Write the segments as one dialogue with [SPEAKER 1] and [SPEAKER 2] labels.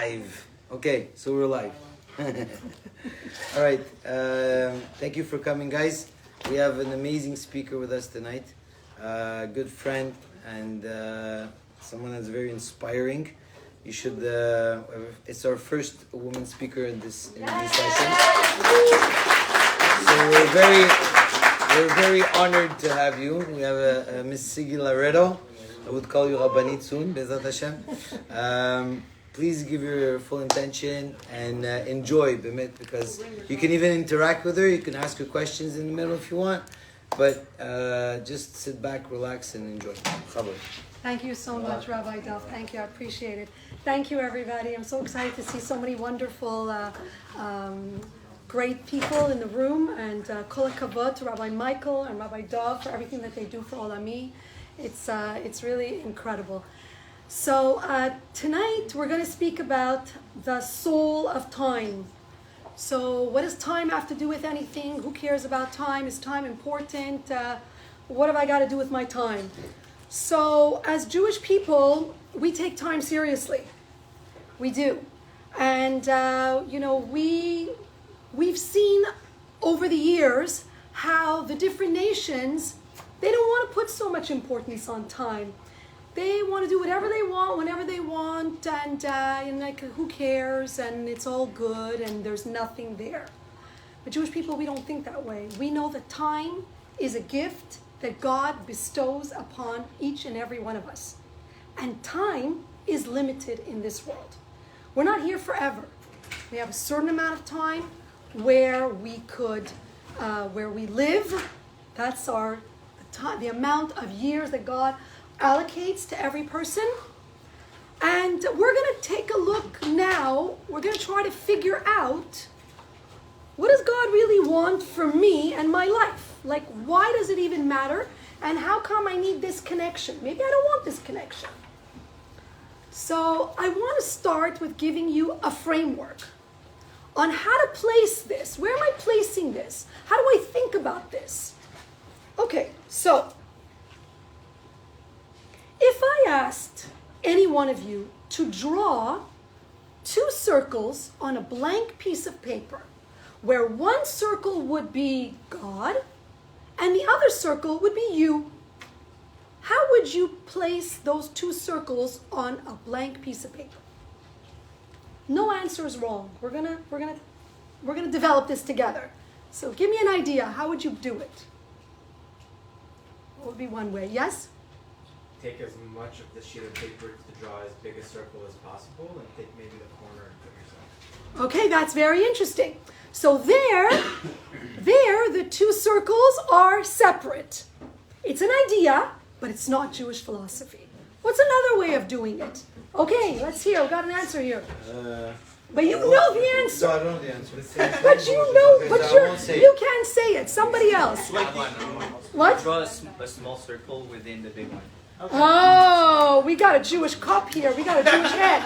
[SPEAKER 1] Live. Okay, so we're live. All right. Thank you for coming, guys. We have an amazing speaker with us tonight. Good friend and someone that's very inspiring. You should. It's our first woman speaker in this session. So we're very honored to have you. We have Miss Sigi Laredo. I would call you Rabbanit soon, Bezat Hashem. Please give your full attention and enjoy Bimit, because you can even interact with her. You can ask her questions in the middle if you want, but just sit back, relax, and enjoy. Chabad.
[SPEAKER 2] Thank you so much, Rabbi Duff. Thank you. I appreciate it. Thank you, everybody. I'm so excited to see so many wonderful, great people in the room. And kol hakavod to Rabbi Michael and Rabbi Duff for everything that they do for Olami. It's really incredible. So tonight we're going to speak about the soul of time. So what does time have to do with anything? Who cares about time? Is time important? What have I got to do with my time? So as Jewish people, we take time seriously. We do. And, we've seen over the years how the different nations, they don't want to put so much importance on time. They want to do whatever they want, whenever they want, and who cares, and it's all good, and there's nothing there. But Jewish people, we don't think that way. We know that time is a gift that God bestows upon each and every one of us. And time is limited in this world. We're not here forever. We have a certain amount of time where we live. That's the amount of years that God allocates to every person. And we're going to take a look now. We're going to try to figure out, what does God really want for me and my life? Like, why does it even matter? And how come I need this connection? Maybe I don't want this connection. So I want to start with giving you a framework on how to place this. Where am I placing this? How do I think about this? Okay, so if I asked any one of you to draw two circles on a blank piece of paper, where one circle would be God and the other circle would be you, how would you place those two circles on a blank piece of paper? No answer is wrong. We're gonna develop this together. So give me an idea. How would you do it? What would be one way? Yes?
[SPEAKER 3] Take as much of the sheet of paper to draw as big a circle as possible, and take maybe the corner and put yourself.
[SPEAKER 2] Okay, that's very interesting. So there, the two circles are separate. It's an idea, but it's not Jewish philosophy. What's another way of doing it? Okay, let's hear. We got an answer here. But you know the answer.
[SPEAKER 1] No, I don't know the answer.
[SPEAKER 2] But you can't say it. Somebody else. What?
[SPEAKER 4] Draw a small circle within the big one.
[SPEAKER 2] Okay. Oh, we got a Jewish cup here. We got a Jewish head.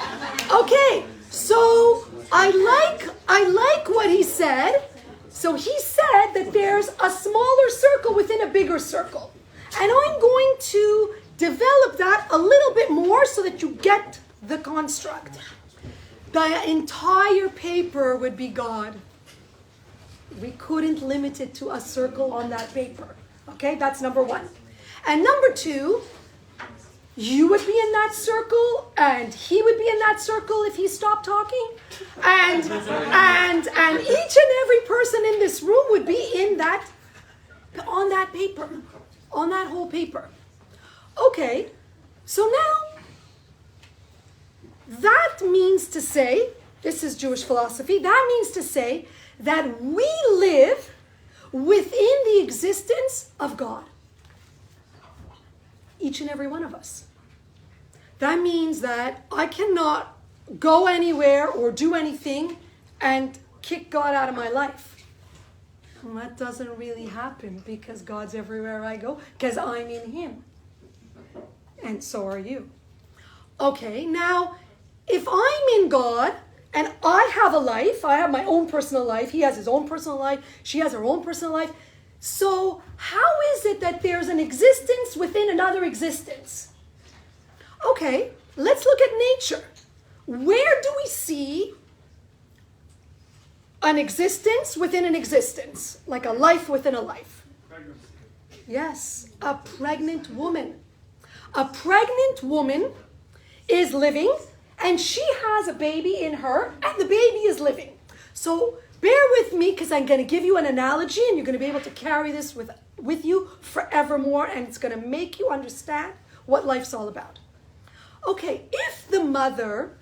[SPEAKER 2] Okay, so I like what he said. So he said that there's a smaller circle within a bigger circle. And I'm going to develop that a little bit more so that you get the construct. The entire paper would be God. We couldn't limit it to a circle on that paper. Okay, that's number one. And number two, you would be in that circle, and he would be in that circle if he stopped talking, and each and every person in this room would be on that paper, on that whole paper. Okay, so now that means to say, this is Jewish philosophy, that means to say that we live within the existence of God. Each and every one of us. That means that I cannot go anywhere or do anything and kick God out of my life. And that doesn't really happen, because God's everywhere I go, because I'm in Him. And so are you. Okay, now, if I'm in God and I have a life, I have my own personal life, He has His own personal life, she has her own personal life, so how is it that there's an existence within another existence? Okay, let's look at nature. Where do we see an existence within an existence, like a life within a life. Yes, a pregnant woman. A pregnant woman is living, and she has a baby in her, and the baby is living. So bear with me, because I'm going to give you an analogy, and you're going to be able to carry this with you forevermore, and it's going to make you understand what life's all about. Okay, if the mother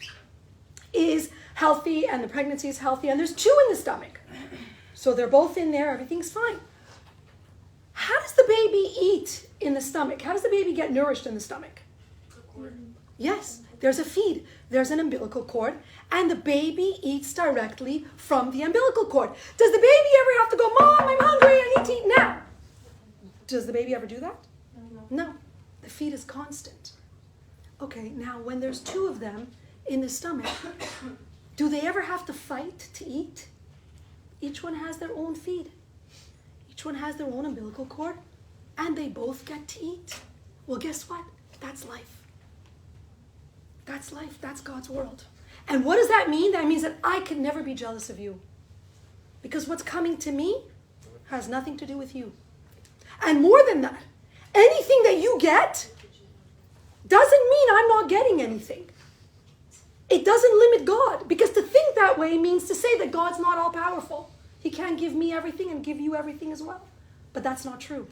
[SPEAKER 2] is healthy and the pregnancy is healthy and there's 2 in the stomach, so they're both in there, everything's fine. How does the baby eat in the stomach? How does the baby get nourished in the stomach? Yes, there's a feed. There's an umbilical cord, and the baby eats directly from the umbilical cord. Does the baby ever have to go, Mom, I'm hungry, I need to eat now? Does the baby ever do that? No. The feed is constant. Okay, now when there's 2 of them in the stomach, do they ever have to fight to eat? Each one has their own feed. Each one has their own umbilical cord, and they both get to eat. Well, guess what? That's life. That's life. That's God's world. And what does that mean? That means that I can never be jealous of you. Because what's coming to me has nothing to do with you. And more than that, anything that you get doesn't mean I'm not getting anything. It doesn't limit God. Because to think that way means to say that God's not all powerful. He can't give me everything and give you everything as well. But that's not true.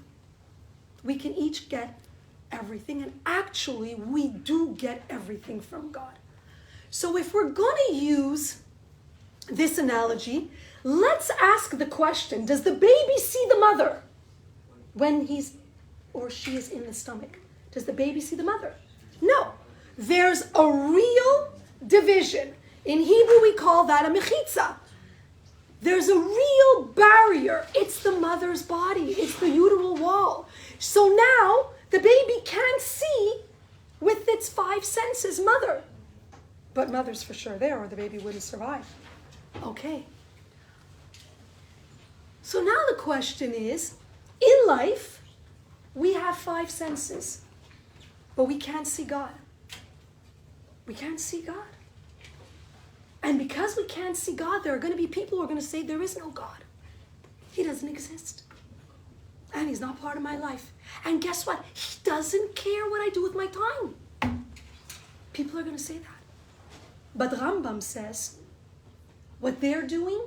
[SPEAKER 2] We can each get everything, and actually we do get everything from God. So if we're going to use this analogy, let's ask the question, does the baby see the mother when he's or she is in the stomach? Does the baby see the mother? No. There's a real division. In Hebrew we call that a mechitza. There's a real barrier. It's the mother's body. It's the uteral wall. So now the baby can't see with its 5 senses mother. But mother's for sure there, or the baby wouldn't survive. Okay. So now the question is, in life, we have 5 senses, but we can't see God. We can't see God. And because we can't see God, there are going to be people who are going to say, there is no God. He doesn't exist. And he's not part of my life. And guess what? He doesn't care what I do with my time. People are going to say that. But Rambam says, what they're doing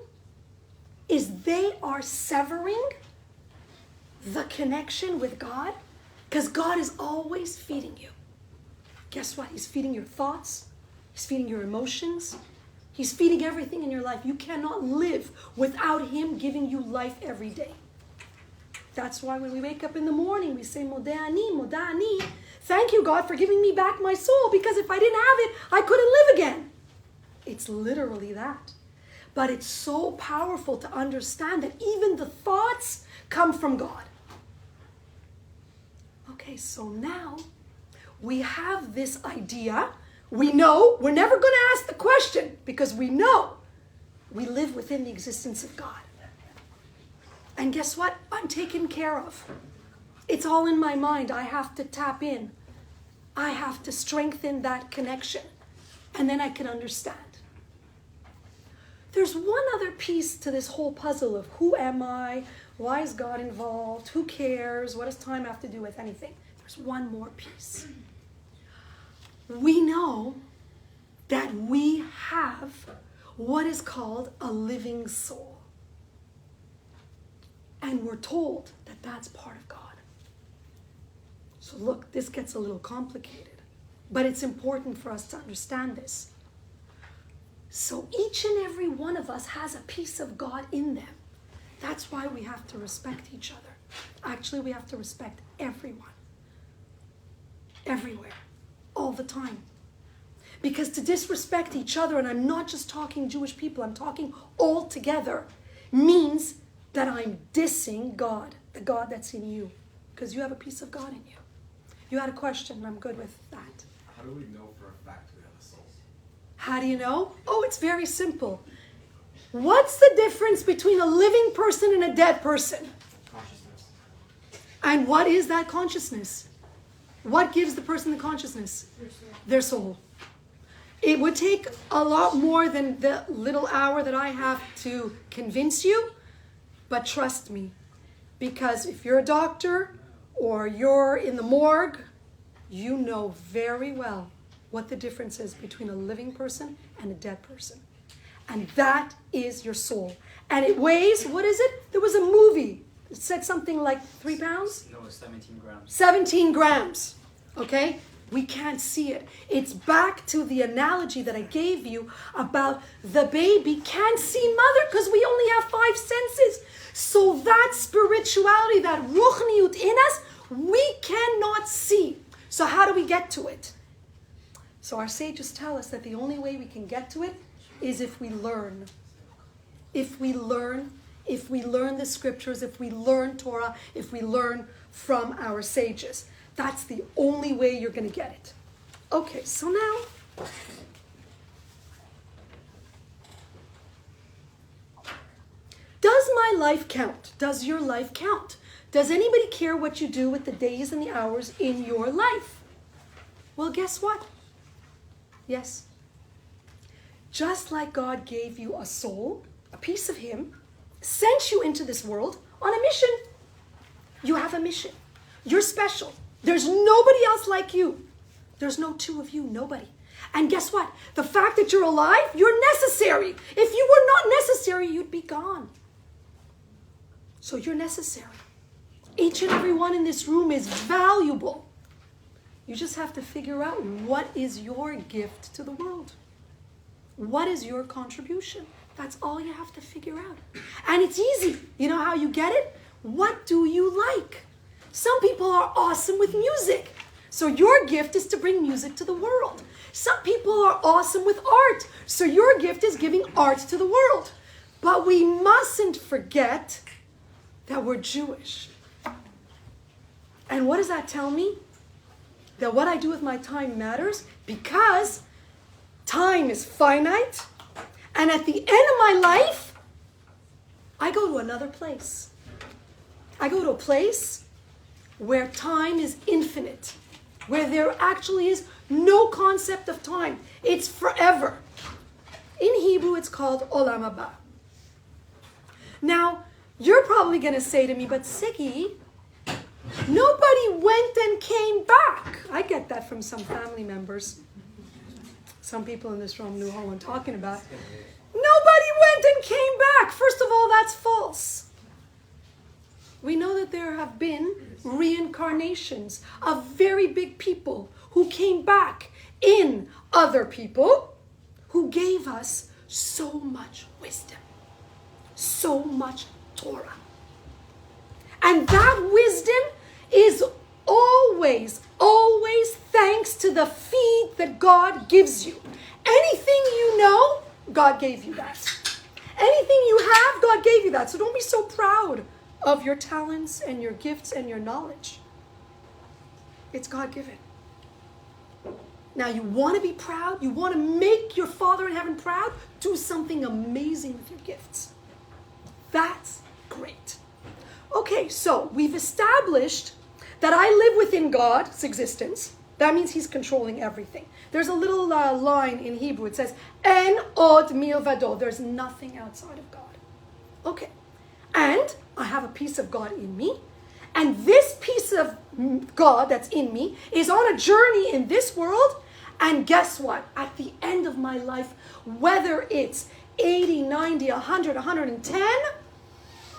[SPEAKER 2] is they are severing the connection with God, because God is always feeding you. Guess what? He's feeding your thoughts. He's feeding your emotions. He's feeding everything in your life. You cannot live without him giving you life every day. That's why when we wake up in the morning, we say, Modeh ani, Modeh ani. Thank you, God, for giving me back my soul, because if I didn't have it, I couldn't live again. It's literally that. But it's so powerful to understand that even the thoughts come from God. Okay, so now we have this idea. We know we're never going to ask the question, because we know we live within the existence of God. And guess what? I'm taken care of. It's all in my mind. I have to tap in. I have to strengthen that connection. And then I can understand. There's one other piece to this whole puzzle of who am I? Why is God involved? Who cares? What does time have to do with anything? There's one more piece. We know that we have what is called a living soul. And we're told that that's part of God. So look, this gets a little complicated, but it's important for us to understand this. So each and every one of us has a piece of God in them. That's why we have to respect each other. Actually, we have to respect everyone. Everywhere. All the time. Because to disrespect each other, and I'm not just talking Jewish people, I'm talking all together, means that I'm dissing God, the God that's in you. Because you have a piece of God in you. You had a question, and I'm good with that.
[SPEAKER 3] How do we know for a fact we have a soul?
[SPEAKER 2] How do you know? Oh, it's very simple. What's the difference between a living person and a dead person?
[SPEAKER 3] Consciousness.
[SPEAKER 2] And what is that consciousness? What gives the person the consciousness? Their soul. It would take a lot more than the little hour that I have to convince you, but trust me, because if you're a doctor or you're in the morgue, you know very well what the difference is between a living person and a dead person. And that is your soul. And it weighs, what is it? There was a movie. It said something like 3 pounds?
[SPEAKER 4] No, 17 grams.
[SPEAKER 2] 17 grams. Okay? We can't see it. It's back to the analogy that I gave you about the baby can't see mother because we only have 5 senses. So that spirituality, that ruchniut in us, we cannot see. So how do we get to it? So our sages tell us that the only way we can get to it is if we learn. If we learn the scriptures, if we learn Torah, if we learn from our sages. That's the only way you're going to get it. Okay, so now, does my life count? Does your life count? Does anybody care what you do with the days and the hours in your life? Well, guess what? Yes. Just like God gave you a soul, a piece of Him, sent you into this world on a mission. You have a mission. You're special. There's nobody else like you. There's no 2 of you, nobody. And guess what? The fact that you're alive, you're necessary. If you were not necessary, you'd be gone. So you're necessary. Each and every one in this room is valuable. You just have to figure out what is your gift to the world. What is your contribution? That's all you have to figure out. And it's easy. You know how you get it? What do you like? Some people are awesome with music. So your gift is to bring music to the world. Some people are awesome with art. So your gift is giving art to the world. But we mustn't forget that we're Jewish. And what does that tell me? That what I do with my time matters because time is finite. And at the end of my life, I go to another place. I go to a place where time is infinite, where there actually is no concept of time. It's forever. In Hebrew, it's called Olam Haba. Now, you're probably going to say to me, but Siggy, nobody went and came back. I get that from some family members. Some people in this room knew who I'm talking about. Nobody went and came back. First of all, that's false. We know that there have been reincarnations of very big people who came back in other people who gave us so much wisdom, so much Torah. And that wisdom is always thanks to the feed that God gives you. Anything you know, God gave you that. Anything you have, God gave you that. So don't be so proud of your talents and your gifts and your knowledge. It's God-given. Now you want to be proud, you want to make your Father in heaven proud, do something amazing with your gifts. That's great. Okay, so we've established that I live within God's existence. That means He's controlling everything. There's a little line in Hebrew. It says, En od milvado. There's nothing outside of God. Okay. And I have a piece of God in me. And this piece of God that's in me is on a journey in this world. And guess what? At the end of my life, whether it's 80, 90, 100, 110,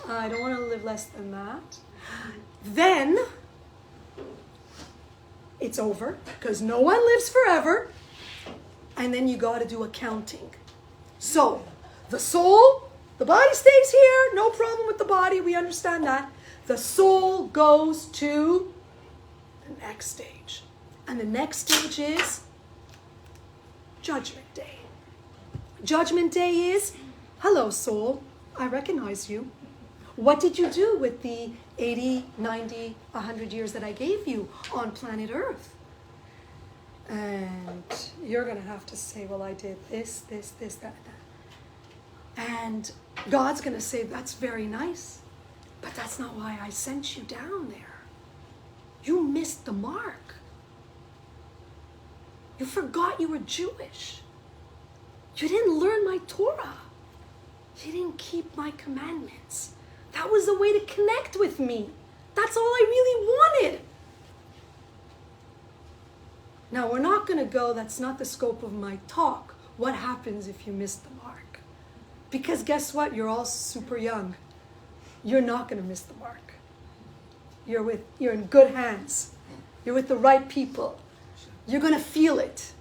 [SPEAKER 2] I don't want to live less than that. Then it's over because no one lives forever. And then you got to do accounting. So the soul, the body stays here. No problem with the body. We understand that. The soul goes to the next stage. And the next stage is Judgment Day. Judgment Day is, hello soul, I recognize you. What did you do with the 80, 90, 100 years that I gave you on planet Earth? And you're going to have to say, well, I did this, that. And God's going to say, that's very nice, but that's not why I sent you down there. You missed the mark. You forgot you were Jewish. You didn't learn my Torah. You didn't keep my commandments. That was the way to connect with me. That's all I really wanted. Now, we're not going to go, that's not the scope of my talk. What happens if you miss the mark? Because guess what? You're all super young. You're not going to miss the mark. You're in good hands. You're with the right people. You're going to feel it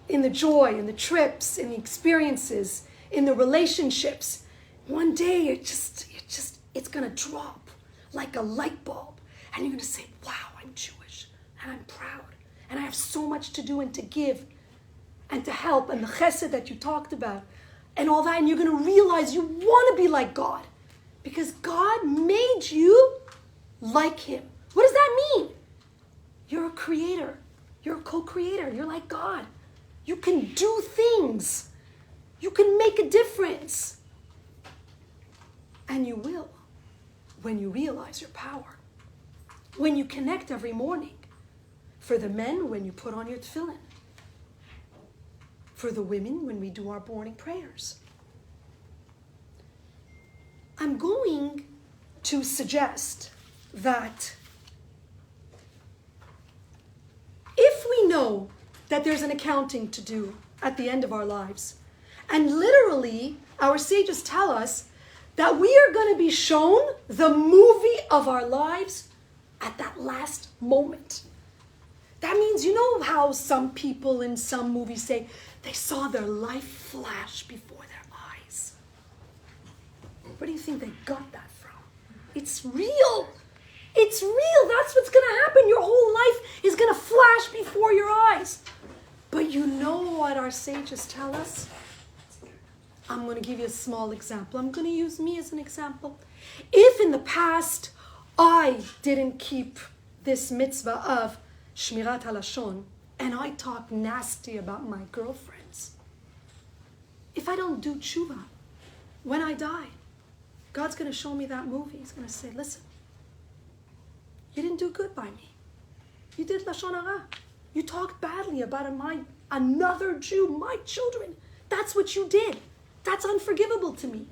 [SPEAKER 2] in the joy, in the trips, in the experiences, in the relationships. One day it's going to drop like a light bulb. And you're going to say, wow, I'm Jewish and I'm proud. And I have so much to do and to give and to help and the chesed that you talked about and all that. And you're going to realize you want to be like God because God made you like him. What does that mean? You're a creator. You're a co-creator. You're like God. You can do things. You can make a difference. And you will when you realize your power. When you connect every morning. For the men, when you put on your tefillin. For the women, when we do our morning prayers. I'm going to suggest that if we know that there's an accounting to do at the end of our lives, and literally our sages tell us that we are going to be shown the movie of our lives at that last moment. That means, you know how some people in some movies say they saw their life flash before their eyes? Where do you think they got that from? It's real. It's real. That's what's going to happen. Your whole life is going to flash before your eyes. But you know what our sages tell us? I'm going to give you a small example. I'm going to use me as an example. If in the past I didn't keep this mitzvah of Shmirat HaLashon, and I talk nasty about my girlfriends, if I don't do tshuva, when I die, God's going to show me that movie. He's going to say, listen, you didn't do good by me. You did Lashon Hara. You talked badly about another Jew, my children. That's what you did. That's unforgivable to me.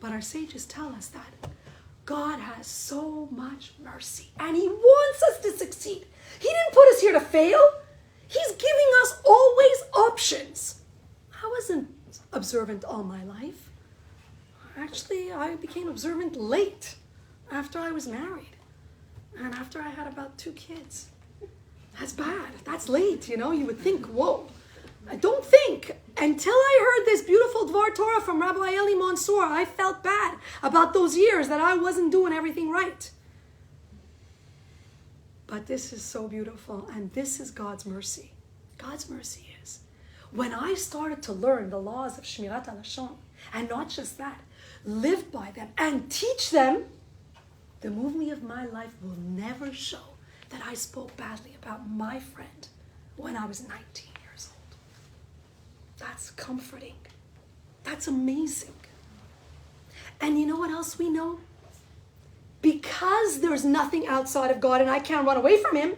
[SPEAKER 2] But our sages tell us that God has so much mercy and he wants us to succeed. He didn't put us here to fail. He's giving us always options. I wasn't observant all my life. Actually, I became observant late after I was married and after I had about 2 kids. That's bad. That's late, you know. You would think, whoa. I don't think. Until I heard this beautiful Dvar Torah from Rabbi Eli Mansour, I felt bad about those years that I wasn't doing everything right. But this is so beautiful, and this is God's mercy. God's mercy is, when I started to learn the laws of Shmirat HaLashon, and not just that, live by them and teach them, the movie of my life will never show that I spoke badly about my friend when I was 19 years old. That's comforting. That's amazing. And you know what else we know? Because there's nothing outside of God and I can't run away from him,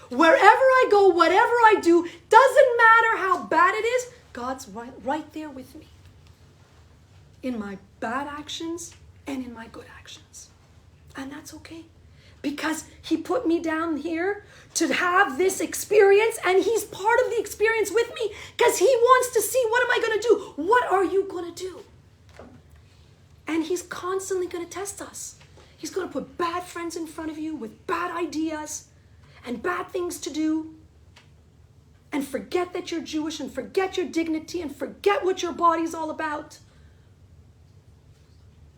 [SPEAKER 2] wherever I go, whatever I do, doesn't matter how bad it is, God's right there with me. In my bad actions and in my good actions. And that's okay. Because he put me down here to have this experience and he's part of the experience with me because he wants to see, what am I going to do? What are you going to do? And he's constantly going to test us. He's going to put bad friends in front of you with bad ideas and bad things to do and forget that you're Jewish and forget your dignity and forget what your body's all about.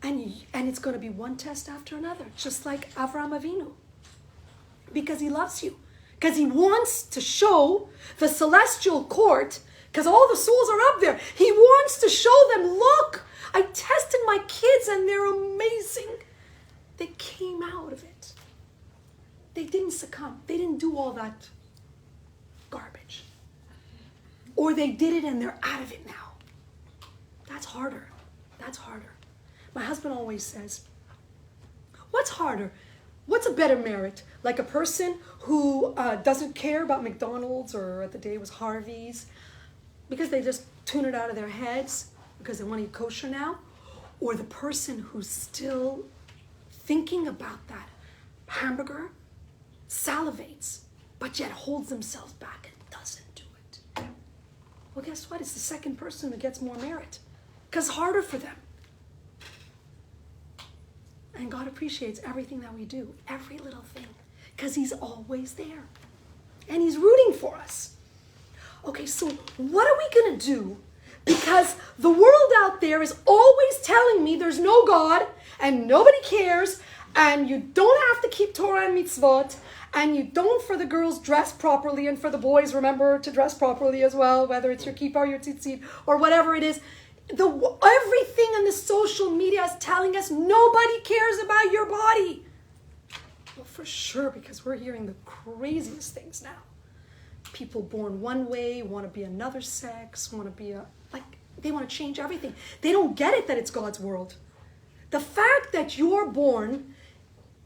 [SPEAKER 2] And it's going to be one test after another, just like Avraham Avinu. Because he loves you. Because he wants to show the celestial court, because all the souls are up there. He wants to show them, look, I tested my kids and they're amazing. They came out of it. They didn't succumb. They didn't do all that garbage. Or they did it and they're out of it now. That's harder. That's harder. My husband always says, what's harder? What's a better merit? Like a person who doesn't care about McDonald's or at the day it was Harvey's, because they just tune it out of their heads because they want to eat kosher now, or the person who's still thinking about that hamburger, salivates, but yet holds themselves back and doesn't do it. Well, guess what? It's the second person who gets more merit because it's harder for them. And God appreciates everything that we do, every little thing, because he's always there. And he's rooting for us. Okay, so what are we going to do? Because the world out there is always telling me there's no God and nobody cares and you don't have to keep Torah and mitzvot and you don't, for the girls, dress properly, and for the boys, remember to dress properly as well, whether it's your kippah or your tzitzit or whatever it is. Everything in the social media is telling us nobody cares about your body. Well, for sure, because we're hearing the craziest things now. People born one way, want to be another sex, want to be they want to change everything. They don't get it that it's God's world. The fact that you're born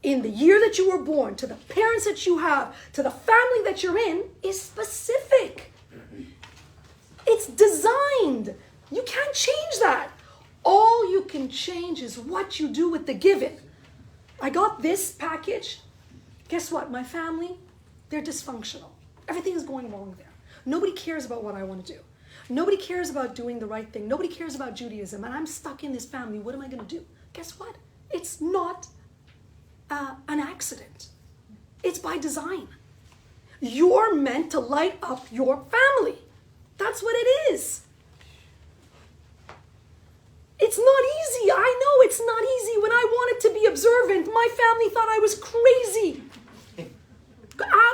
[SPEAKER 2] in the year that you were born, to the parents that you have, to the family that you're in, is specific. It's designed. You can't change that. All you can change is what you do with the given. I got this package. Guess what? My family, they're dysfunctional. Everything is going wrong there. Nobody cares about what I want to do. Nobody cares about doing the right thing. Nobody cares about Judaism. And I'm stuck in this family. What am I going to do? Guess what? It's not an accident. It's by design. You're meant to light up your family. That's what it is. It's not easy. I know it's not easy. When I wanted to be observant, my family thought I was crazy.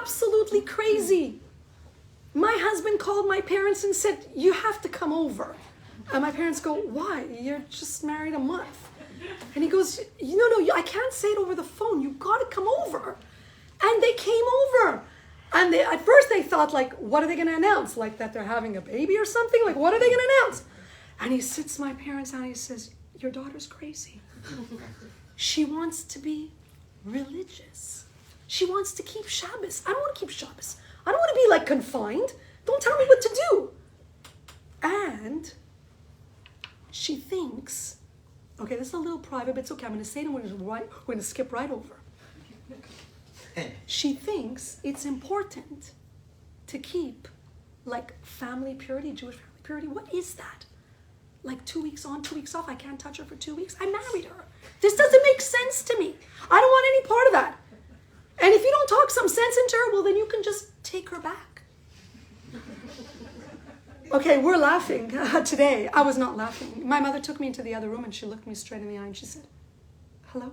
[SPEAKER 2] Absolutely crazy. My husband called my parents and said, you have to come over. And my parents go, why? You're just married a month. And he goes, no, I can't say it over the phone. You got to come over. And they came over. And at first they thought, what are they going to announce? Like that they're having a baby or something? Like, what are they going to announce? And he sits my parents down and he says, your daughter's crazy. She wants to be religious. She wants to keep Shabbos. I don't want to keep Shabbos. I don't want to be confined. Don't tell me what to do. And she thinks, okay, this is a little private, but it's okay. I'm going to say it and we're going to skip right over. She thinks it's important to keep family purity, Jewish family purity. What is that? 2 weeks on, 2 weeks off. I can't touch her for 2 weeks. I married her. This doesn't make sense to me. I don't want any part of that. And if you don't talk some sense into her, well, then you can just take her back. Okay, we're laughing today. I was not laughing. My mother took me into the other room and she looked me straight in the eye and she said, hello?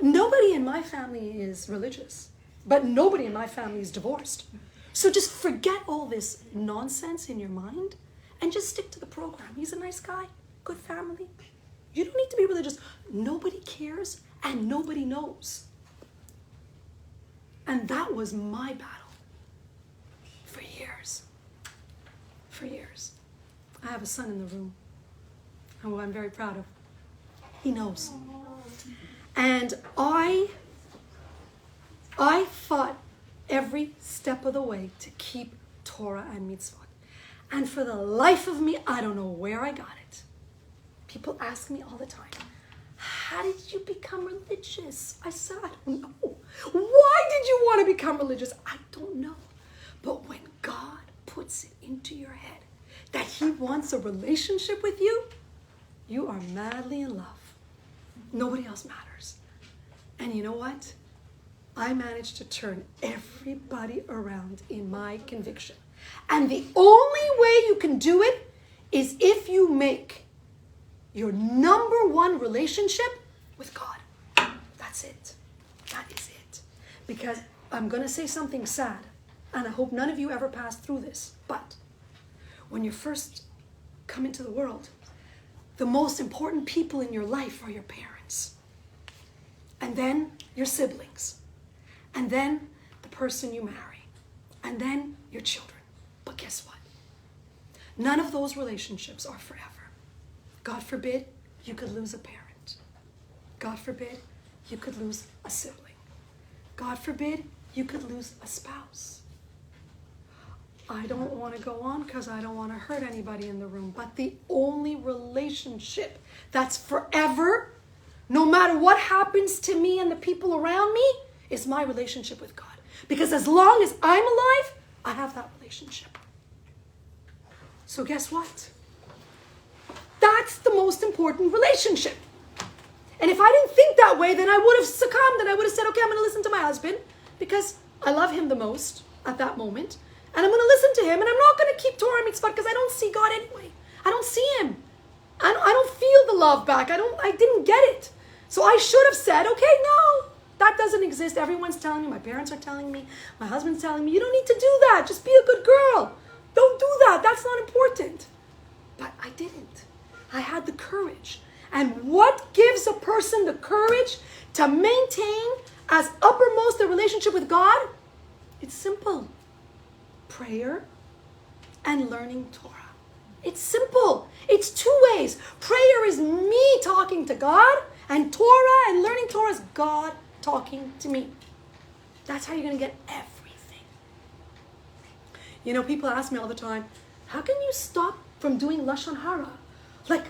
[SPEAKER 2] Nobody in my family is religious, but nobody in my family is divorced. So just forget all this nonsense in your mind and just stick to the program. He's a nice guy, good family. You don't need to be religious. Nobody cares and nobody knows. And that was my battle for years. For years. I have a son in the room who I'm very proud of. He knows. And I fought every step of the way to keep Torah and mitzvot. And for the life of me, I don't know where I got it. People ask me all the time, how did you become religious? I said, I don't know. Why did you want to become religious? I don't know. But when God puts it into your head that he wants a relationship with you, you are madly in love. Nobody else matters. And you know what? I managed to turn everybody around in my conviction. And the only way you can do it is if you make your number one relationship with God. That's it. That is it. Because I'm going to say something sad, and I hope none of you ever pass through this, but when you first come into the world, the most important people in your life are your parents, and then your siblings, and then the person you marry, and then your children. But guess what? None of those relationships are forever. God forbid you could lose a parent. God forbid you could lose a sibling. God forbid you could lose a spouse. I don't want to go on because I don't want to hurt anybody in the room. But the only relationship that's forever, no matter what happens to me and the people around me, is my relationship with God. Because as long as I'm alive, I have that relationship. So guess what? That's the most important relationship. And if I didn't think that way, then I would have succumbed and I would have said, okay, I'm going to listen to my husband because I love him the most at that moment. And I'm going to listen to him, and I'm not going to keep Torah mitzvah because I don't see God anyway. I don't see him. I don't feel the love back. I didn't get it. So I should have said, okay, no, that doesn't exist. Everyone's telling me, my parents are telling me, my husband's telling me, you don't need to do that. Just be a good girl. Don't do that. That's not important. But I didn't. I had the courage. And what gives a person the courage to maintain as uppermost the relationship with God? It's simple. Prayer and learning Torah. It's simple. It's two ways. Prayer is me talking to God, and Torah and learning Torah is God talking to me. That's how you're going to get everything. You know, people ask me all the time, how can you stop from doing Lashon Hara? Like,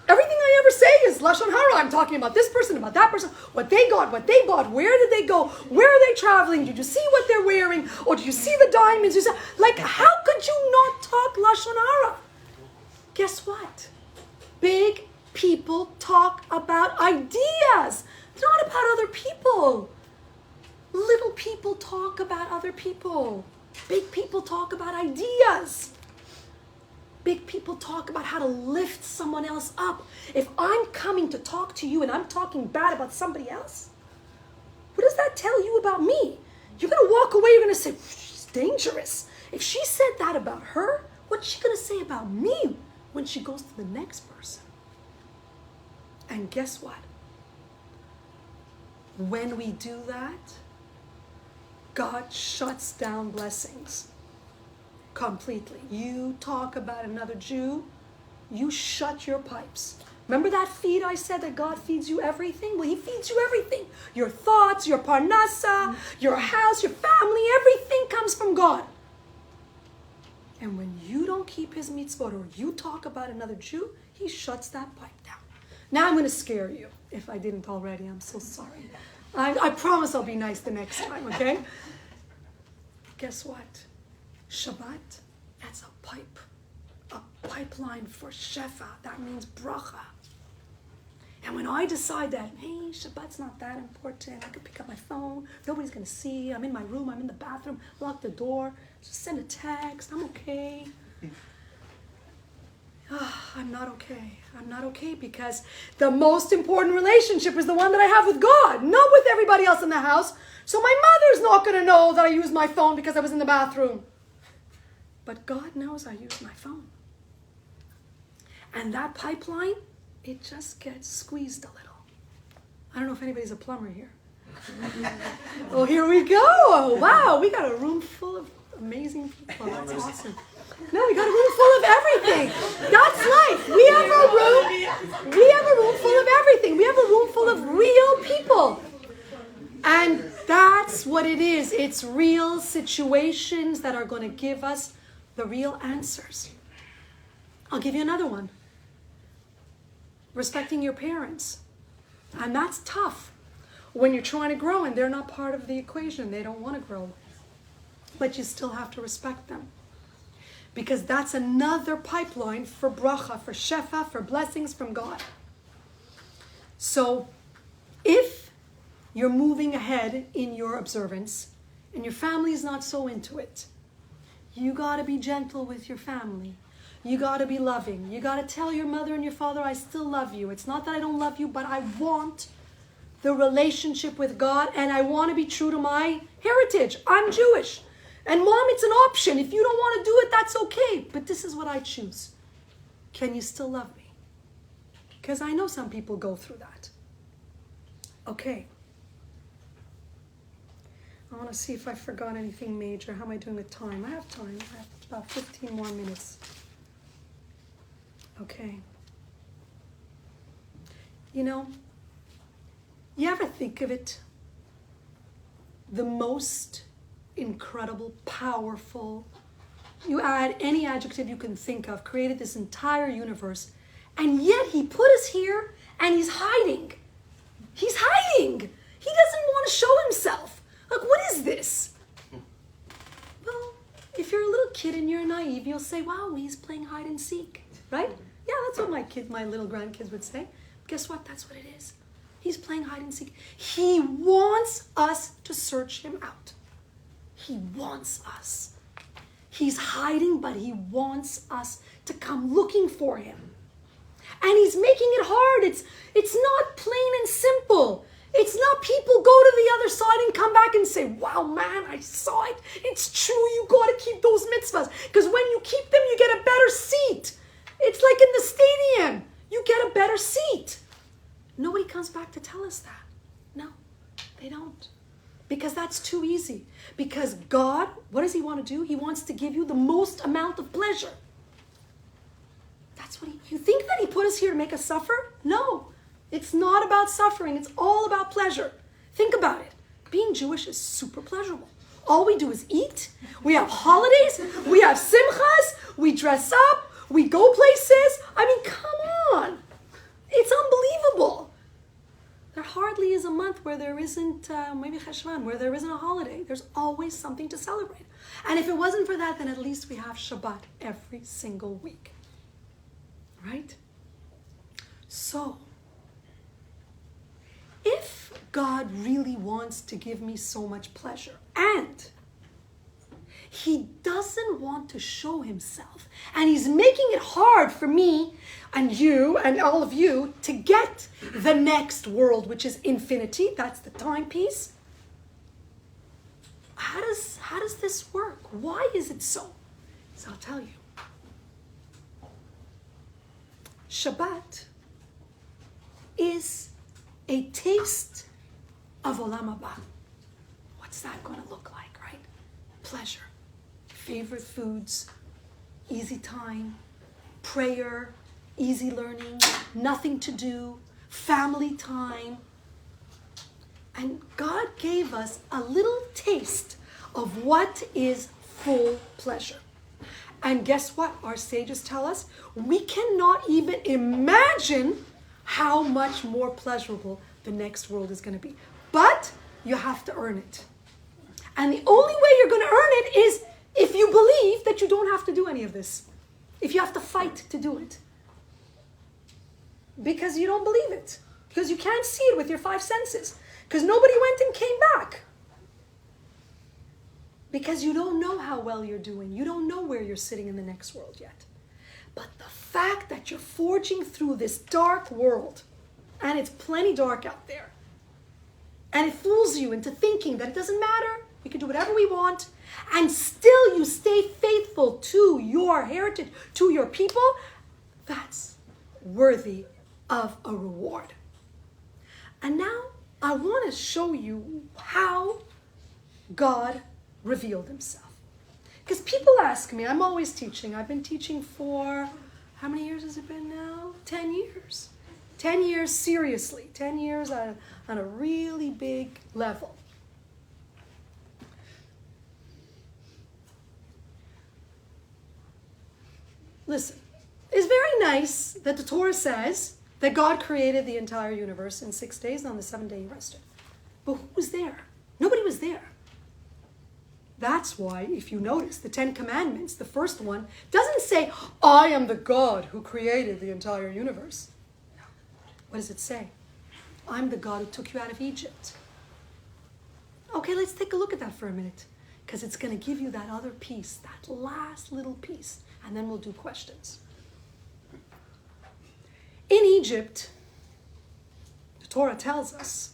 [SPEAKER 2] everything I ever say is Lashon Hara. I'm talking about this person, about that person, what they got, what they bought, where did they go, where are they traveling, did you see what they're wearing, or did you see the diamonds? Like, how could you not talk Lashon Hara? Guess what? Big people talk about ideas, not about other people. Little people talk about other people. Big people talk about ideas. Big people talk about how to lift someone else up. If I'm coming to talk to you and I'm talking bad about somebody else, what does that tell you about me? You're going to walk away, you're going to say, she's dangerous. If she said that about her, what's she going to say about me when she goes to the next person? And guess what? When we do that, God shuts down blessings. Completely. You talk about another Jew, you shut your pipes. Remember that feed I said that God feeds you everything? Well, he feeds you everything. Your thoughts, your parnasa, your house, your family, everything comes from God. And when you don't keep his mitzvot or you talk about another Jew, he shuts that pipe down. Now I'm going to scare you. If I didn't already, I'm so sorry. I promise I'll be nice the next time, okay? Guess what? Shabbat, that's a pipeline for shefa. That means bracha. And when I decide that, hey, Shabbat's not that important, I can pick up my phone, nobody's going to see, I'm in my room, I'm in the bathroom, lock the door, just send a text, I'm okay. I'm not okay. I'm not okay because the most important relationship is the one that I have with God, not with everybody else in the house. So my mother's not going to know that I used my phone because I was in the bathroom. But God knows I use my phone. And that pipeline, it just gets squeezed a little. I don't know if anybody's a plumber here. Oh, here we go. Oh, wow, we got a room full of amazing people. That's awesome. No, we got a room full of everything. That's life. We have a room full of everything. We have a room full of real people. And that's what it is. It's real situations that are going to give us the real answers. I'll give you another one. Respecting your parents. And that's tough when you're trying to grow and they're not part of the equation. They don't want to grow. But you still have to respect them. Because that's another pipeline for bracha, for shefa, for blessings from God. So if you're moving ahead in your observance and your family is not so into it, you got to be gentle with your family. You got to be loving. You got to tell your mother and your father, I still love you. It's not that I don't love you, but I want the relationship with God and I want to be true to my heritage. I'm Jewish. And Mom, it's an option. If you don't want to do it, that's okay. But this is what I choose. Can you still love me? Because I know some people go through that. Okay. I want to see if I forgot anything major. How am I doing with time? I have time. I have about 15 more minutes. Okay. You know, you ever think of it? The most incredible, powerful you add any adjective you can think of, created this entire universe, and yet he put us here and he's hiding. He's hiding. He doesn't want to show himself. Like, what is this? Well, if you're a little kid and you're naive, you'll say, wow, he's playing hide and seek, right? Yeah, that's what my little grandkids would say. Guess what? That's what it is. He's playing hide and seek. He wants us to search him out. He wants us. He's hiding, but he wants us to come looking for him. And he's making it hard. It's not plain and simple. It's not people go to the other side and come back and say, wow, man, I saw it. It's true. You got to keep those mitzvahs. Because when you keep them, you get a better seat. It's like in the stadium. You get a better seat. Nobody comes back to tell us that. No, they don't. Because that's too easy. Because God, what does he want to do? He wants to give you the most amount of pleasure. That's what you think that he put us here to make us suffer? No, it's not about suffering. It's all about pleasure. Think about it. Being Jewish is super pleasurable. All we do is eat. We have holidays. We have simchas. We dress up. We go places. I mean, come on. It's unbelievable. There hardly is a month where there isn't, maybe HaSheM, where there isn't a holiday. There's always something to celebrate. And if it wasn't for that, then at least we have Shabbat every single week. Right? So, if God really wants to give me so much pleasure, and he doesn't want to show himself, and he's making it hard for me and you and all of you to get the next world, which is infinity, that's the timepiece. How does this work? Why is it so? So I'll tell you. Shabbat is a taste of Olam Haba. What's that going to look like, right? Pleasure, favorite foods, easy time, prayer, easy learning, nothing to do, family time. And God gave us a little taste of what is full pleasure. And guess what? Our sages tell us we cannot even imagine how much more pleasurable the next world is going to be. But you have to earn it. And the only way you're going to earn it is if you believe that you don't have to do any of this. If you have to fight to do it. Because you don't believe it. Because you can't see it with your five senses. Because nobody went and came back. Because you don't know how well you're doing. You don't know where you're sitting in the next world yet. But the fact that you're forging through this dark world, and it's plenty dark out there, and it fools you into thinking that it doesn't matter, we can do whatever we want, and still you stay faithful to your heritage, to your people, that's worthy of a reward. And now I want to show you how God revealed himself. Because people ask me, I'm always teaching. I've been teaching for, how many years has it been now? 10 years. 10 years seriously. 10 years on a really big level. Listen, it's very nice that the Torah says that God created the entire universe in 6 days, and on the 7th day he rested. But who was there? Nobody was there. That's why, if you notice, the 10 Commandments, the first one, doesn't say, I am the God who created the entire universe. No. What does it say? I'm the God who took you out of Egypt. Okay, let's take a look at that for a minute, because it's going to give you that other piece, that last little piece, and then we'll do questions. In Egypt, the Torah tells us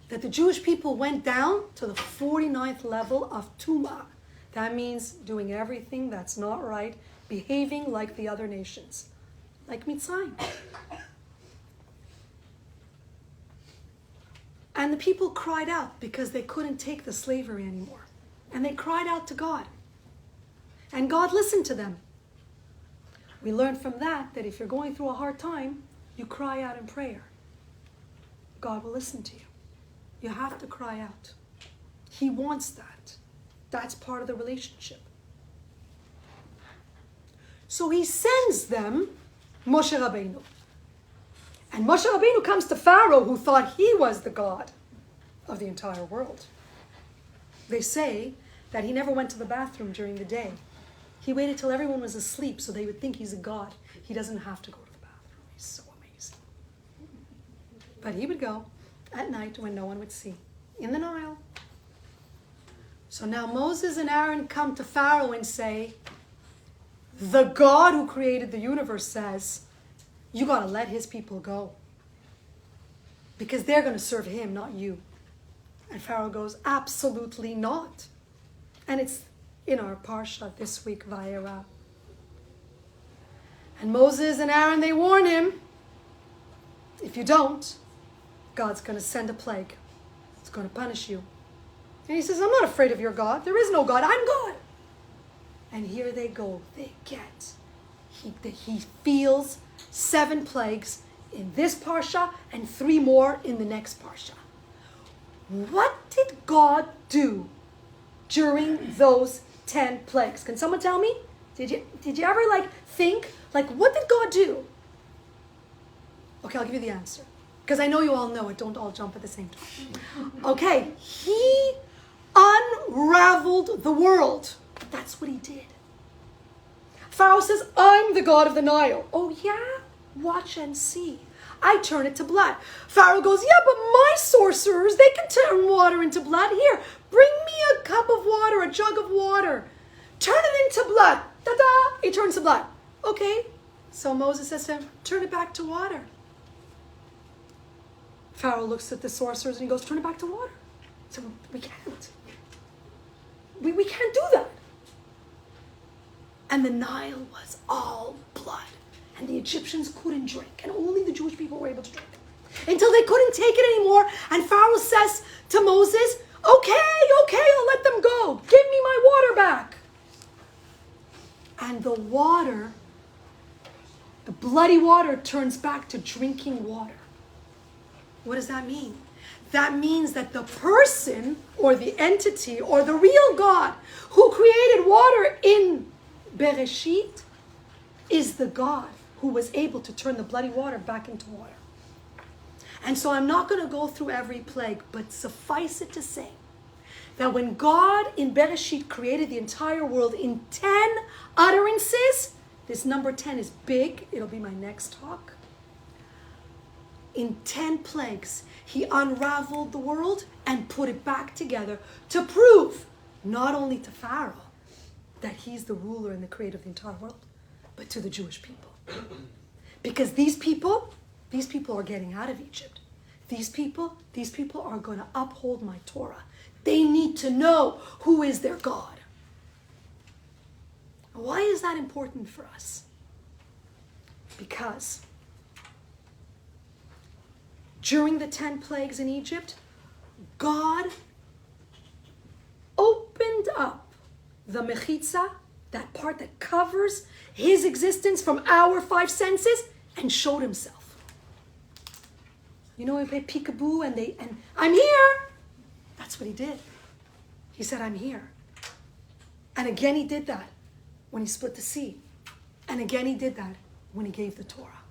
[SPEAKER 2] that the Jewish people went down to the 49th level of Tumah. That means doing everything that's not right, behaving like the other nations, like Mitzrayim. And the people cried out because they couldn't take the slavery anymore. And they cried out to God. And God listened to them. We learn from that if you're going through a hard time, you cry out in prayer. God will listen to you. You have to cry out. He wants that. That's part of the relationship. So he sends them Moshe Rabbeinu. And Moshe Rabbeinu comes to Pharaoh, who thought he was the God of the entire world. They say that he never went to the bathroom during the day. He waited till everyone was asleep so they would think he's a god. He doesn't have to go to the bathroom. He's so amazing. But he would go at night when no one would see, in the Nile. So now Moses and Aaron come to Pharaoh and say, the God who created the universe says, you got to let his people go. Because they're going to serve him, not you. And Pharaoh goes, absolutely not. And it's in our parsha this week, Vayera. And Moses and Aaron, they warn him, if you don't, God's going to send a plague. It's going to punish you. And he says, I'm not afraid of your God. There is no God. I'm God. And here they go. They get. He feels 7 plagues in this parsha and 3 more in the next parsha. What did God do during those 10 plagues? Can someone tell me? Did you ever think, what did God do? Okay, I'll give you the answer. Because I know you all know it. Don't all jump at the same time. Okay, he unraveled the world. That's what he did. Pharaoh says, I'm the God of the Nile. Oh yeah? Watch and see. I turn it to blood. Pharaoh goes, yeah, but my sorcerers, they can turn water into blood. Here, bring me a cup of water, a jug of water. Turn it into blood. Ta-da! He turns to blood. Okay. So Moses says to him, turn it back to water. Pharaoh looks at the sorcerers and he goes, turn it back to water. So we can't. We can't do that. And the Nile was all blood. And the Egyptians couldn't drink. And only the Jewish people were able to drink. Until they couldn't take it anymore. And Pharaoh says to Moses, okay, I'll let them go. Give me my water back. And the water, the bloody water, turns back to drinking water. What does that mean? That means that the person or the entity or the real God who created water in Bereshit is the God who was able to turn the bloody water back into water. And so I'm not going to go through every plague, but suffice it to say that when God in Bereshit created the entire world in 10 utterances, this number 10 is big. It'll be my next talk. In 10 plagues, he unraveled the world and put it back together to prove not only to Pharaoh that he's the ruler and the creator of the entire world, but to the Jewish people. Because these people are getting out of Egypt. These people are going to uphold my Torah. They need to know who is their God. Why is that important for us? Because during the 10 plagues in Egypt, God opened up the mechitza, that part that covers his existence from our 5 senses, and showed himself. You know, we play peekaboo and I'm here. That's what he did. He said, I'm here. And again he did that when he split the sea. And again he did that when he gave the Torah.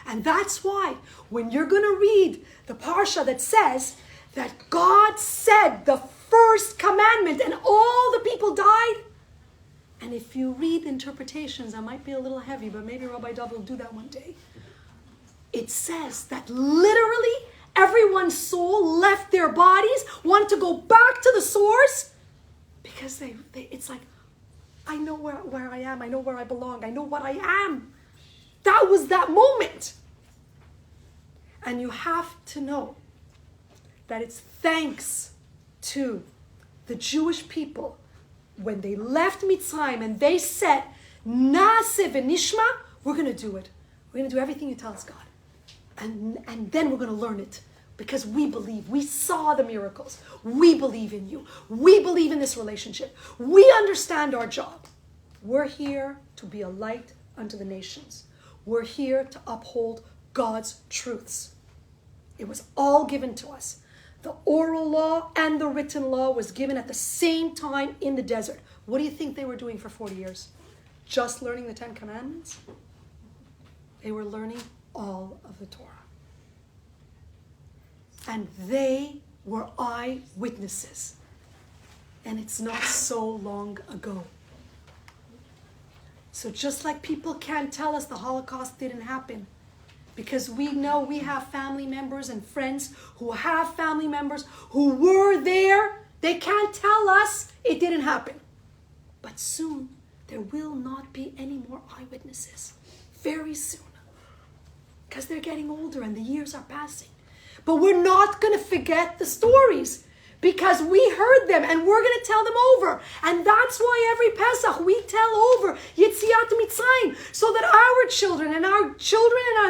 [SPEAKER 2] And that's why when you're going to read the parsha that says that God said the first commandment and all the people died, and if you read interpretations, that might be a little heavy, but maybe Rabbi Dov will do that one day. It says that literally everyone's soul left their bodies, wanted to go back to the source, because it's like, I know where I am, I know where I belong, I know what I am. That was that moment. And you have to know that it's thanks to the Jewish people when they left Mitzrayim and they said, Naaseh v'nishma, we're going to do it. We're going to do everything you tell us, God. And then we're going to learn it because we believe. We saw the miracles. We believe in you. We believe in this relationship. We understand our job. We're here to be a light unto the nations. We're here to uphold God's truths. It was all given to us. The oral law and the written law was given at the same time in the desert. What do you think they were doing for 40 years? just learning the 10 Commandments. They were learning all of the Torah. And they were eyewitnesses. And it's not so long ago. So just like people can't tell us the Holocaust didn't happen, because we know we have family members and friends who have family members who were there, they can't tell us it didn't happen. But soon, there will not be any more eyewitnesses. Very soon. Because they're getting older and the years are passing. But we're not going to forget the stories, because we heard them and we're going to tell them over. And that's why every Pesach we tell over Yetziat Mitzrayim, so that our children and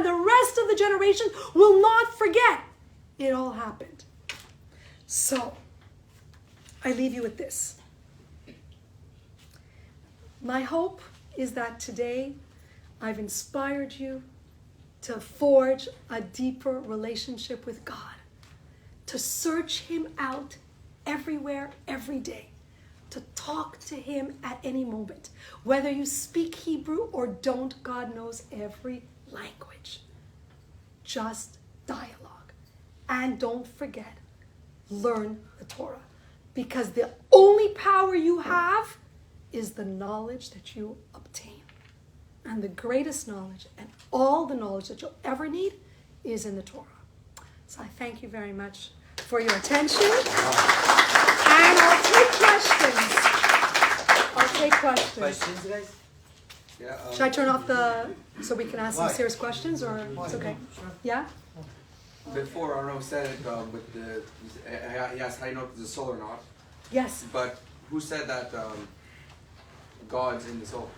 [SPEAKER 2] the rest of the generation will not forget. It all happened. So, I leave you with this. My hope is that today I've inspired you to forge a deeper relationship with God, to search Him out everywhere, every day, to talk to Him at any moment. Whether you speak Hebrew or don't, God knows every language. Just dialogue. And don't forget, learn the Torah. Because the only power you have is the knowledge that you obtain. And the greatest knowledge and all the knowledge that you'll ever need is in the Torah. So I thank you very much for your attention. And I'll take questions.
[SPEAKER 1] Questions, guys?
[SPEAKER 5] Yeah.
[SPEAKER 2] Should I turn off so we can ask some serious questions, or it's okay? Yeah?
[SPEAKER 5] Before Arno said it with he asked how you know if it's a soul or not.
[SPEAKER 2] Yes.
[SPEAKER 5] But who said that God's in the soul?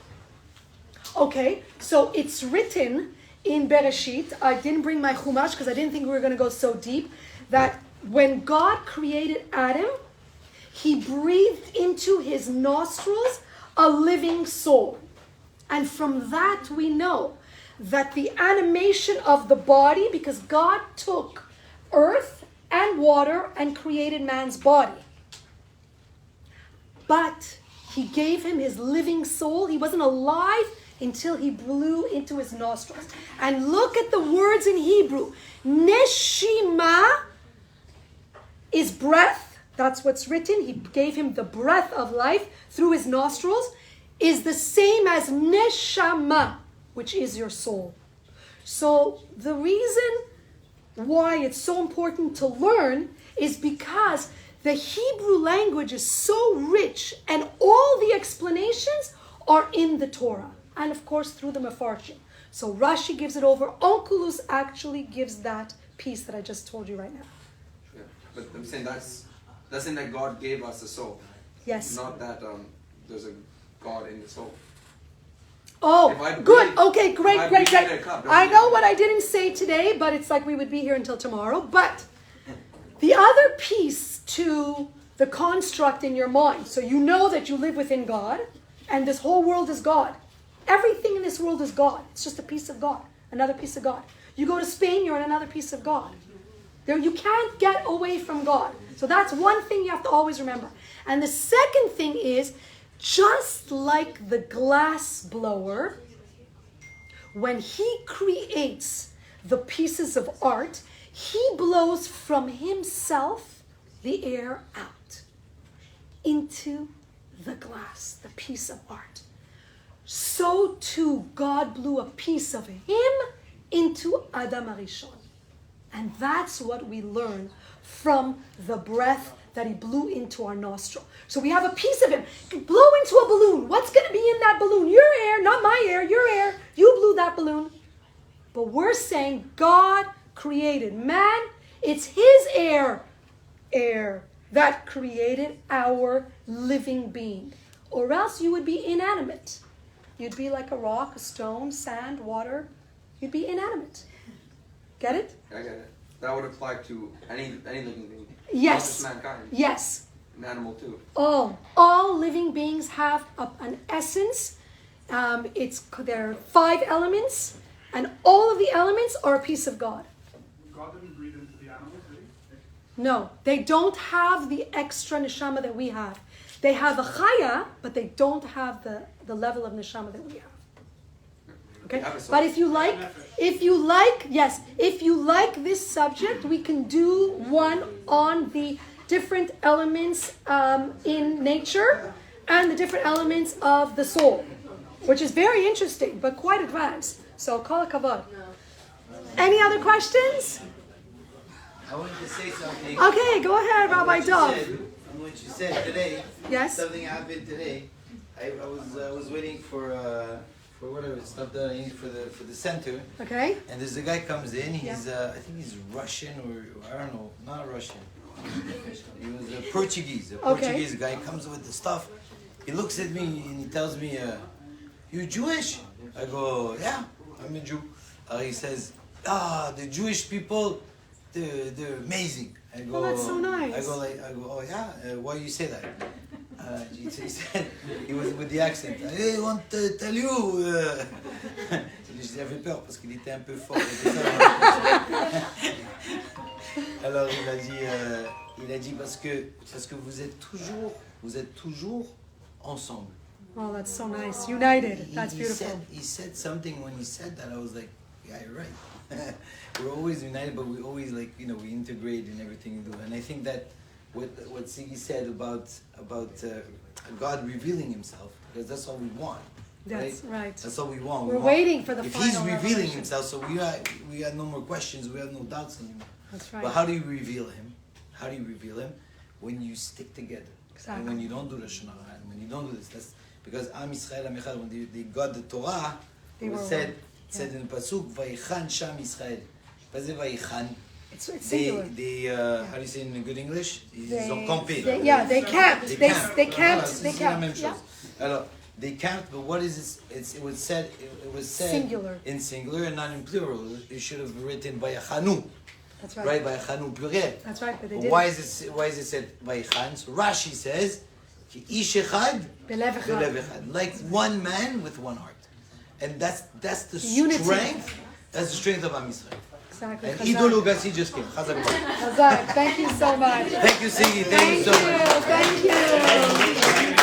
[SPEAKER 2] Okay, so it's written in Bereshit. I didn't bring my Chumash because I didn't think we were going to go so deep. That when God created Adam, He breathed into his nostrils a living soul. And from that we know that the animation of the body, because God took earth and water and created man's body. But He gave him his living soul. He wasn't alive until He blew into his nostrils. And look at the words in Hebrew. Neshima is breath. That's what's written. He gave him the breath of life through his nostrils. Is the same as neshama, which is your soul. So the reason why it's so important to learn is because the Hebrew language is so rich and all the explanations are in the Torah. And of course through the Mefarshim. So Rashi gives it over. Onkelos actually gives that piece that I just told you right now.
[SPEAKER 5] Yeah. But I'm saying that's saying that God gave us a soul.
[SPEAKER 2] Yes.
[SPEAKER 5] Not that there's a God in the soul.
[SPEAKER 2] Oh, good. Okay, great. I know
[SPEAKER 5] mean
[SPEAKER 2] what I didn't say today, but it's like we would be here until tomorrow. But the other piece to the construct in your mind, so you know that you live within God, and this whole world is God. Everything in this world is God. It's just a piece of God, another piece of God. You go to Spain, you're in another piece of God. You can't get away from God. So that's one thing you have to always remember. And the second thing is, just like the glass blower, when he creates the pieces of art, he blows from himself the air out into the glass, the piece of art. So too, God blew a piece of Him into Adam HaRishon. And that's what we learn from the breath that He blew into our nostril. So we have a piece of Him. Blow into a balloon. What's going to be in that balloon? Your air, not my air, your air. You blew that balloon. But we're saying God created man. It's His air that created our living being. Or else you would be inanimate. You'd be like a rock, a stone, sand, water. You'd be inanimate. Get it?
[SPEAKER 5] I get it. That would apply to any living being.
[SPEAKER 2] Yes.
[SPEAKER 5] Not just mankind.
[SPEAKER 2] Yes.
[SPEAKER 5] An animal too.
[SPEAKER 2] All living beings have an essence. There are 5 elements, and all of the elements are a piece of God.
[SPEAKER 6] God didn't breathe into the animals, did He?
[SPEAKER 2] No, they don't have the extra neshama that we have. They have a chaya, but they don't have the the level of neshama that we have. Okay,
[SPEAKER 5] Yeah, so-
[SPEAKER 2] but if you like this subject, we can do one on the different elements in nature and the different elements of the soul, which is very interesting, but quite advanced. So, kol hakavod. Any other questions?
[SPEAKER 1] I wanted to say something.
[SPEAKER 2] Okay, go ahead, Rabbi Dov.
[SPEAKER 1] What you said today.
[SPEAKER 2] Yes?
[SPEAKER 1] Something happened today. I was waiting for whatever stuff that I need for the center.
[SPEAKER 2] Okay.
[SPEAKER 1] And there's a guy comes in. He's I think he's Russian or I don't know, not Russian. He was a Portuguese. A Portuguese guy comes with the stuff. He looks at me and he tells me, "You Jewish?" I go, "Yeah, I'm a Jew." He says, "The Jewish people, they're amazing." I go,
[SPEAKER 2] Oh, that's so nice.
[SPEAKER 1] I go, "Oh yeah, why you say that?" He said, he was with the accent. "Hey, I want to tell you." J'avais peur parce qu'il était un peu fort. Alors il a dit parce que vous êtes toujours ensemble.
[SPEAKER 2] Oh, that's so nice. United. That's beautiful.
[SPEAKER 1] He said something when he said that. I was like, yeah, you're right. We're always united, but we always we integrate in everything we do. And I think that what Siggy said about God revealing Himself, because that's all we want.
[SPEAKER 2] That's right.
[SPEAKER 1] That's all we want.
[SPEAKER 2] We're waiting for the
[SPEAKER 1] if
[SPEAKER 2] final
[SPEAKER 1] He's revealing
[SPEAKER 2] revelation.
[SPEAKER 1] Himself, so we have no more questions. We have no doubts anymore.
[SPEAKER 2] That's right.
[SPEAKER 1] But how do you reveal Him? How do you reveal Him? When you stick together.
[SPEAKER 2] Exactly.
[SPEAKER 1] And when you don't do the Shana, and when you don't do this, that's because Am Yisrael Amichad, when they got the Torah, it was said in the pasuk, Vayichan Sham Yisrael. What is Vayichan?
[SPEAKER 2] It's singular.
[SPEAKER 1] They how do you say in good English? Ils ont campé.
[SPEAKER 2] They camped. They camped. Yeah.
[SPEAKER 1] Alors, they camped, but what is it? It was said
[SPEAKER 2] Singular.
[SPEAKER 1] in singular and not in plural. It should have written Vayachanu.
[SPEAKER 2] That's right.
[SPEAKER 1] Right, Vayachanu pluriel.
[SPEAKER 2] That's right, but they
[SPEAKER 1] But
[SPEAKER 2] did.
[SPEAKER 1] why is it said Vayichan? So Rashi says, Ki ish echad
[SPEAKER 2] Belev echad.
[SPEAKER 1] belev echad. Like one man with one heart. And that's the
[SPEAKER 2] Unity.
[SPEAKER 1] strength. That's the strength of Am Yisrael.
[SPEAKER 2] Exactly.
[SPEAKER 1] And Ido Lugassi just came. Chazak Baruch.
[SPEAKER 2] Hazak. Thank you so much.
[SPEAKER 1] Thank you, Siggy. Thank you so much.
[SPEAKER 2] Thank you.